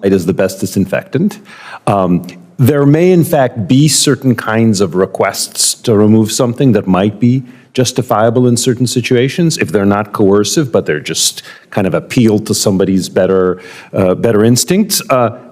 It is the best disinfectant. There may, in fact, be certain kinds of requests to remove something that might be justifiable in certain situations if they're not coercive, but they're just kind of appeal to somebody's better instincts.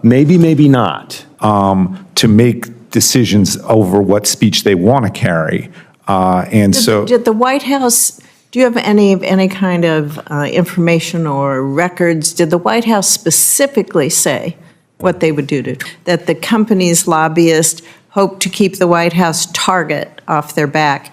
Maybe, maybe not. To make decisions over what speech they want to carry. Did the White House, do you have any kind of information or records? Did the White House specifically say what they would do to that the company's lobbyists hope to keep the White House target off their back?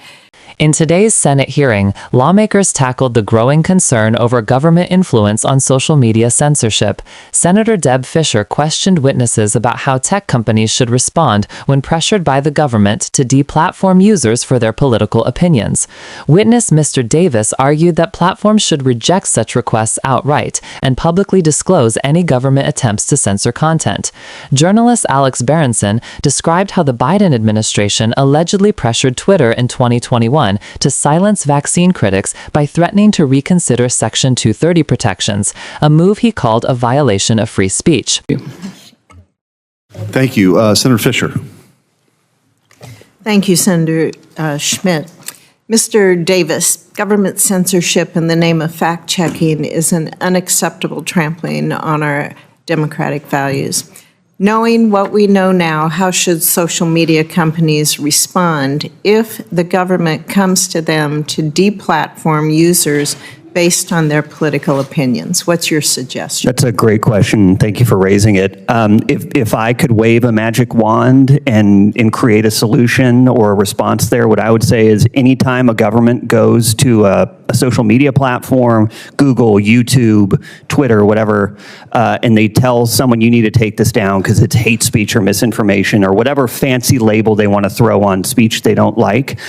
In today's Senate hearing, lawmakers tackled the growing concern over government influence on social media censorship. Senator Deb Fischer questioned witnesses about how tech companies should respond when pressured by the government to deplatform users for their political opinions. Witness Mr. Davis argued that platforms should reject such requests outright and publicly disclose any government attempts to censor content. Journalist Alex Berenson described how the Biden administration allegedly pressured Twitter in 2021 to silence vaccine critics by threatening to reconsider Section 230 protections, a move he called a violation of free speech. Thank you. Senator Fischer. Thank you, Senator Schmidt. Mr. Davis, government censorship in the name of fact-checking is an unacceptable trampling on our democratic values. Knowing what we know now, how should social media companies respond if the government comes to them to deplatform users based on their political opinions? What's your suggestion? That's a great question. Thank you for raising it. If I could wave a magic wand and create a solution or a response there, what I would say is anytime a government goes to a social media platform, Google, YouTube, Twitter, whatever, and they tell someone you need to take this down because it's hate speech or misinformation or whatever fancy label they want to throw on speech they don't like,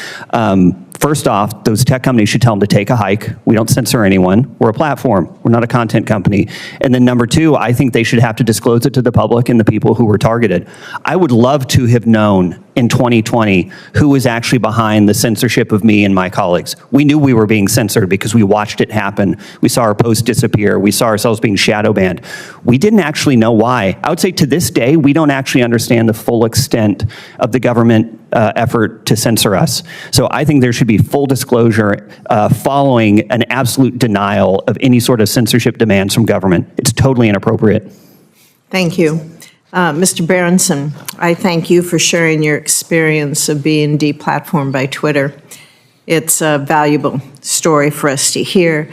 first off, those tech companies should tell them to take a hike. We don't censor anyone. We're a platform. We're not a content company. And then number two, I think they should have to disclose it to the public and the people who were targeted. I would love to have known in 2020 who was actually behind the censorship of me and my colleagues. We knew we were being censored because we watched it happen. We saw our posts disappear. We saw ourselves being shadow banned. We didn't actually know why. I would say to this day, we don't actually understand the full extent of the government effort to censor us. So I think there should be full disclosure following an absolute denial of any sort of censorship demands from government. It's totally inappropriate. Thank you. Mr. Berenson, I thank you for sharing your experience of being deplatformed by Twitter. It's a valuable story for us to hear.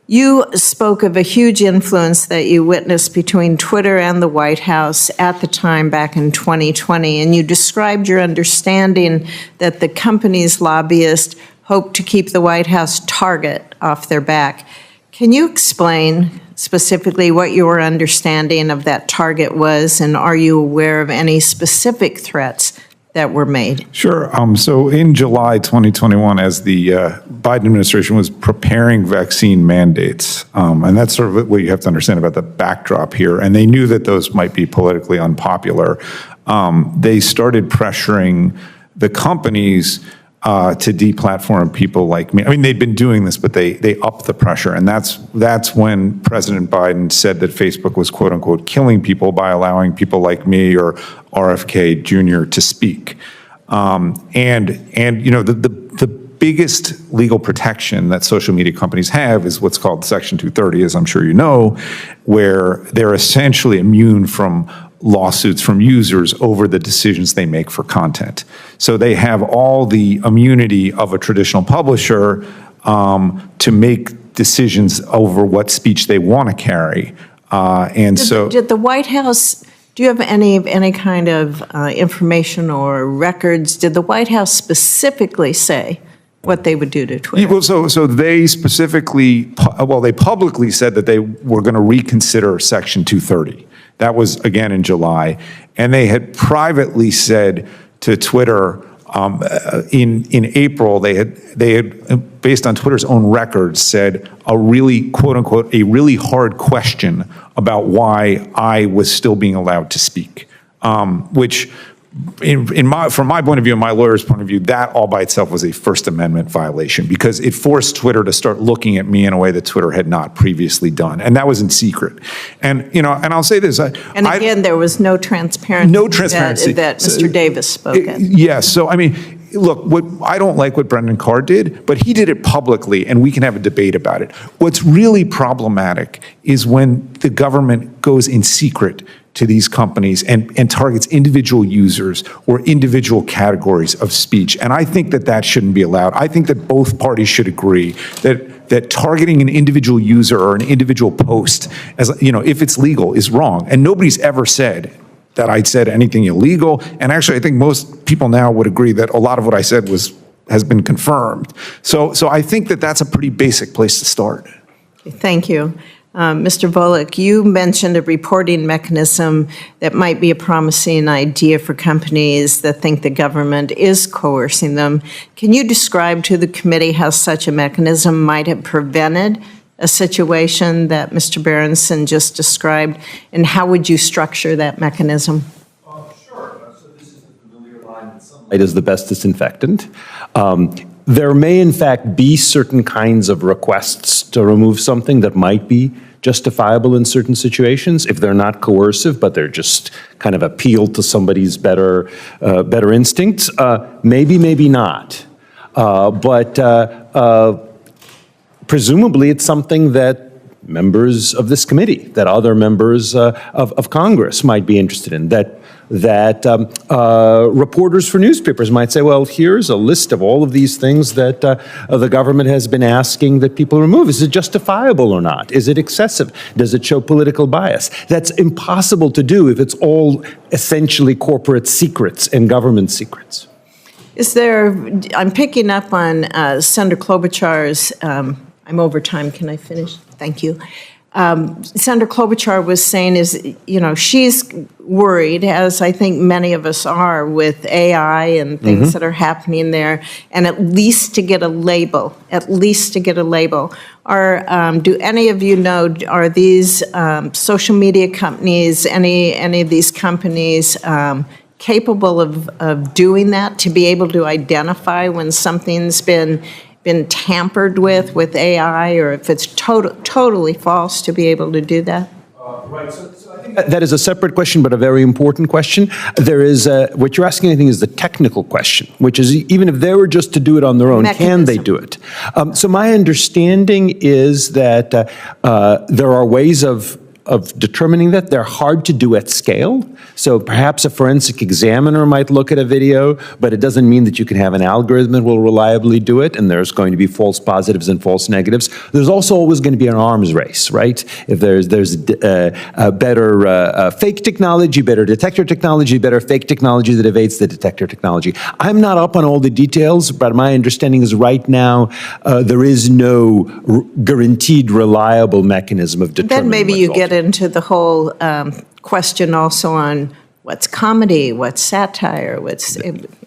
You spoke of a huge influence that you witnessed between Twitter and the White House at the time back in 2020, and you described your understanding that the company's lobbyists hope to keep the White House target off their back. Can you explain specifically what your understanding of that target was, and are you aware of any specific threats that were made? Sure. So in July 2021, as the Biden administration was preparing vaccine mandates, and that's sort of what you have to understand about the backdrop here, and they knew that those might be politically unpopular, they started pressuring the companies to deplatform people like me. I mean, they'd been doing this, but they upped the pressure, and that's when President Biden said that Facebook was quote unquote killing people by allowing people like me or RFK Jr. to speak. And you know, the biggest legal protection that social media companies have is what's called Section 230, as I'm sure you know, where they're essentially immune from lawsuits from users over the decisions they make for content. So they have all the immunity of a traditional publisher to make decisions over what speech they want to carry. Did the White House, do you have any kind of information or records? Did the White House specifically say what they would do to Twitter? Well, so they specifically, well, they publicly said that they were going to reconsider Section 230. That was, again, in July. And they had privately said to Twitter in April, they had, based on Twitter's own records, said a really, quote unquote, a really hard question about why I was still being allowed to speak, which from my point of view and my lawyer's point of view, that all by itself was a First Amendment violation because it forced Twitter to start looking at me in a way that Twitter had not previously done, and that was in secret. And and I'll say this: and again, there was no transparency. No transparency that Mr. Davis spoke at. Yes. So I mean. Look, I don't like what Brendan Carr did, but he did it publicly, and we can have a debate about it. What's really problematic is when the government goes in secret to these companies and targets individual users or individual categories of speech. And I think that shouldn't be allowed. I think that both parties should agree that targeting an individual user or an individual post, as if it's legal, is wrong. And nobody's ever said that I said anything illegal. And actually, I think most people now would agree that a lot of what I said has been confirmed. So I think that's a pretty basic place to start. Thank you. Mr. Volokh, you mentioned a reporting mechanism that might be a promising idea for companies that think the government is coercing them. Can you describe to the committee how such a mechanism might have prevented a situation that Mr. Berenson just described, and how would you structure that mechanism? Sure. So this is the familiar line that sunlight is the best disinfectant. There may, in fact, be certain kinds of requests to remove something that might be justifiable in certain situations if they're not coercive, but they're just kind of appeal to somebody's better instincts. Maybe, maybe not. Presumably, it's something that members of this committee, that other members of Congress might be interested in, that reporters for newspapers might say, well, here's a list of all of these things that the government has been asking that people remove. Is it justifiable or not? Is it excessive? Does it show political bias? That's impossible to do if it's all essentially corporate secrets and government secrets. I'm picking up on Senator Klobuchar's, I'm over time, can I finish? Thank you. Senator Klobuchar was saying she's worried, as I think many of us are, with AI and things that are happening there, and at least to get a label, do any of you know, are these social media companies, any of these companies capable of doing that, to be able to identify when something's been tampered with AI, or if it's totally false, to be able to do that? Right. So I think that is a separate question, but a very important question. There is what you're asking, I think, is the technical question, which is even if they were just to do it on their own, can they do it? So my understanding is that there are ways of determining that. They're hard to do at scale. So perhaps a forensic examiner might look at a video, but it doesn't mean that you can have an algorithm that will reliably do it, and there's going to be false positives and false negatives. There's also always going to be an arms race, right? If there's a better fake technology, better detector technology, better fake technology that evades the detector technology. I'm not up on all the details, but my understanding is right now there is no guaranteed reliable mechanism of determining. Then maybe you get into the whole question also on what's comedy, what's satire,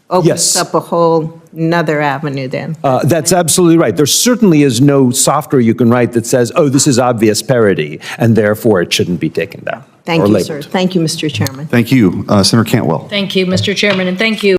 opens up a whole another avenue then. That's absolutely right. There certainly is no software you can write that says, oh, this is obvious parody, and therefore it shouldn't be taken down. Thank you, sir. Thank you, Mr. Chairman. Thank you. Senator Cantwell. Thank you, Mr. Chairman, and thank you.